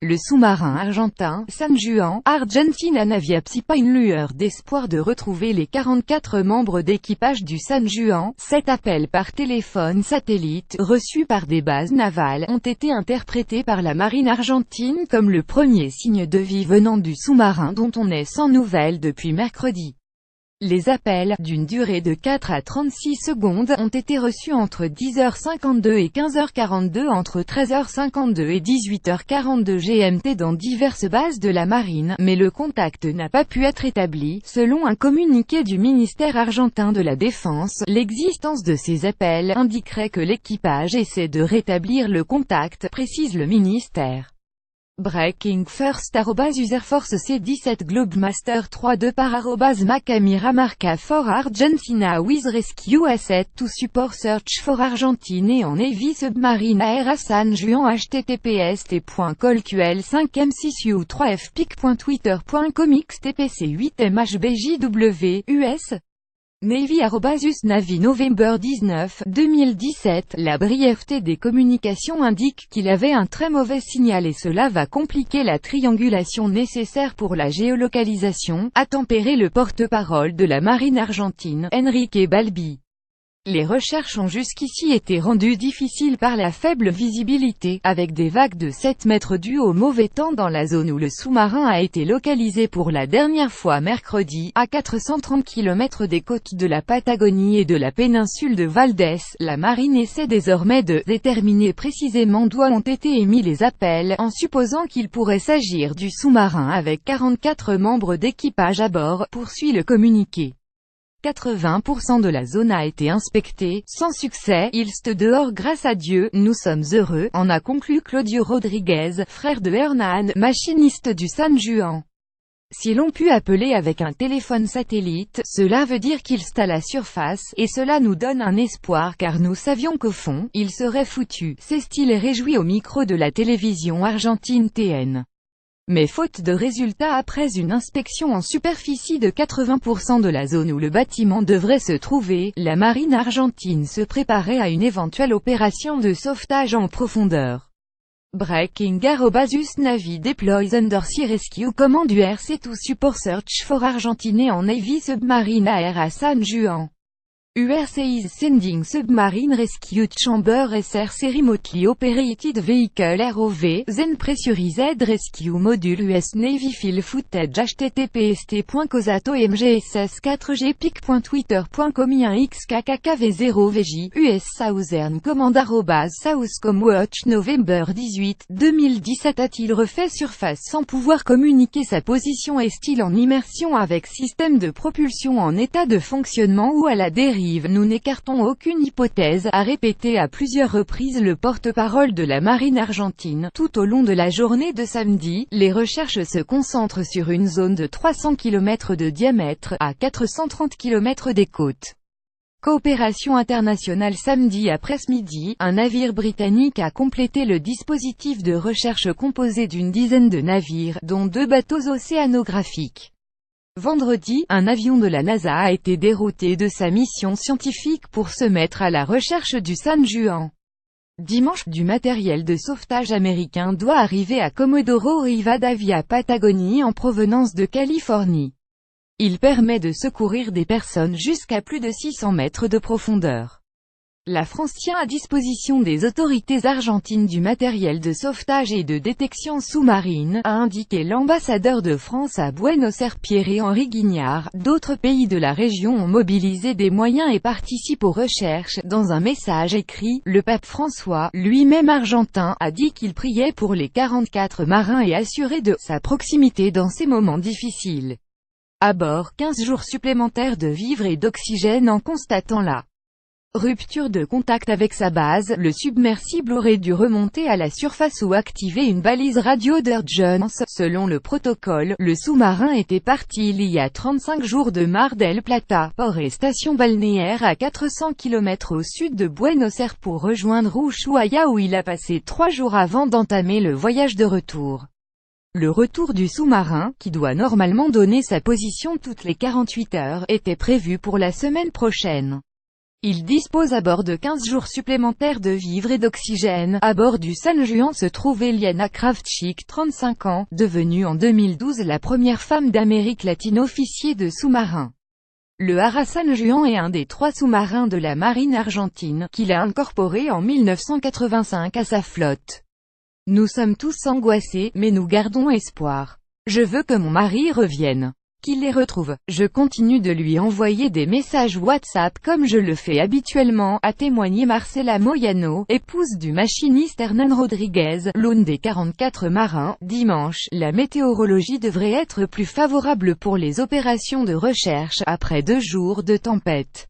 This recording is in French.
le sous-marin argentin San Juan, Argentina n'avait pas une lueur d'espoir de retrouver les 44 membres d'équipage du San Juan. Cet appel par téléphone satellite, reçu par des bases navales, ont été interprétés par la marine argentine comme le premier signe de vie venant du sous-marin dont on est sans nouvelles depuis mercredi. Les appels, d'une durée de 4 à 36 secondes, ont été reçus entre 10h52 et 15h42 entre 13h52 et 18h42 GMT dans diverses bases de la marine, mais le contact n'a pas pu être établi. Selon un communiqué du ministère argentin de la Défense, l'existence de ces appels indiquerait que l'équipage essaie de rétablir le contact, précise le ministère. Breaking first @userforce C17 Globemaster 32 par @Macamira marca for Argentina with rescue asset to support search for Argentine et en Navy submarine air à San Juan https://5m6u3fpic.twitter.com xtpc8mhbjw US Navy @US Navy November 19, 2017, la brièveté des communications indique qu'il avait un très mauvais signal et cela va compliquer la triangulation nécessaire pour la géolocalisation, a tempéré le porte-parole de la marine argentine, Enrique Balbi. Les recherches ont jusqu'ici été rendues difficiles par la faible visibilité, avec des vagues de 7 mètres dues au mauvais temps dans la zone où le sous-marin a été localisé pour la dernière fois mercredi, à 430 km des côtes de la Patagonie et de la péninsule de Valdés. La marine essaie désormais de déterminer précisément d'où ont été émis les appels, en supposant qu'il pourrait s'agir du sous-marin avec 44 membres d'équipage à bord, poursuit le communiqué. 80% de la zone a été inspectée, sans succès, il s'est dehors grâce à Dieu, nous sommes heureux, en a conclu Claudio Rodriguez, frère de Hernán, machiniste du San Juan. Si l'on put appeler avec un téléphone satellite, cela veut dire qu'il s'est à la surface, et cela nous donne un espoir car nous savions qu'au fond, il serait foutu, s'est-il réjoui au micro de la télévision argentine TN. Mais faute de résultats après une inspection en superficie de 80% de la zone où le bâtiment devrait se trouver, la marine argentine se préparait à une éventuelle opération de sauvetage en profondeur. Breaking @US Navy deploys undersea rescue command URC to support search for Argentine en Navy submarine air à San Juan. URC is sending submarine rescue chamber SRC remotely operated vehicle ROV, then pressurized rescue module US Navy file footage https://mgss4gpic.twitter.com xkkv0vj US Southern Command @Southcom Watch November 18, 2017 A-t-il refait surface sans pouvoir communiquer sa position? Est-il en immersion avec système de propulsion en état de fonctionnement ou à la dérive? Nous n'écartons aucune hypothèse, a répété à plusieurs reprises le porte-parole de la marine argentine. Tout au long de la journée de samedi, les recherches se concentrent sur une zone de 300 km de diamètre, à 430 km des côtes. Coopération internationale. Samedi après-midi, un navire britannique a complété le dispositif de recherche composé d'une dizaine de navires, dont 2 bateaux océanographiques. Vendredi, un avion de la NASA a été dérouté de sa mission scientifique pour se mettre à la recherche du San Juan. Dimanche, du matériel de sauvetage américain doit arriver à Comodoro Rivadavia Patagonie en provenance de Californie. Il permet de secourir des personnes jusqu'à plus de 600 mètres de profondeur. La France tient à disposition des autorités argentines du matériel de sauvetage et de détection sous-marine, a indiqué l'ambassadeur de France à Buenos Aires Pierre-Henri Guignard. D'autres pays de la région ont mobilisé des moyens et participent aux recherches. Dans un message écrit, le pape François, lui-même argentin, a dit qu'il priait pour les 44 marins et assurait de sa proximité dans ces moments difficiles. À bord, 15 jours supplémentaires de vivres et d'oxygène. En constatant la rupture de contact avec sa base, le submersible aurait dû remonter à la surface ou activer une balise radio d'urgence. Selon le protocole, le sous-marin était parti il y a 35 jours de Mar del Plata, port et station balnéaire à 400 km au sud de Buenos Aires pour rejoindre Ushuaia où il a passé 3 jours avant d'entamer le voyage de retour. Le retour du sous-marin, qui doit normalement donner sa position toutes les 48 heures, était prévu pour la semaine prochaine. Il dispose à bord de 15 jours supplémentaires de vivres et d'oxygène. À bord du San Juan se trouve Eliana Kravchik, 35 ans, devenue en 2012 la première femme d'Amérique latine officier de sous-marin. Le Ara San Juan est un des 3 sous-marins de la marine argentine, qu'il a incorporé en 1985 à sa flotte. Nous sommes tous angoissés, mais nous gardons espoir. Je veux que mon mari revienne. Qu'il les retrouve. Je continue de lui envoyer des messages WhatsApp comme je le fais habituellement, a témoigné Marcela Moyano, épouse du machiniste Hernán Rodriguez, l'un des 44 marins. Dimanche, la météorologie devrait être plus favorable pour les opérations de recherche, après 2 jours de tempête.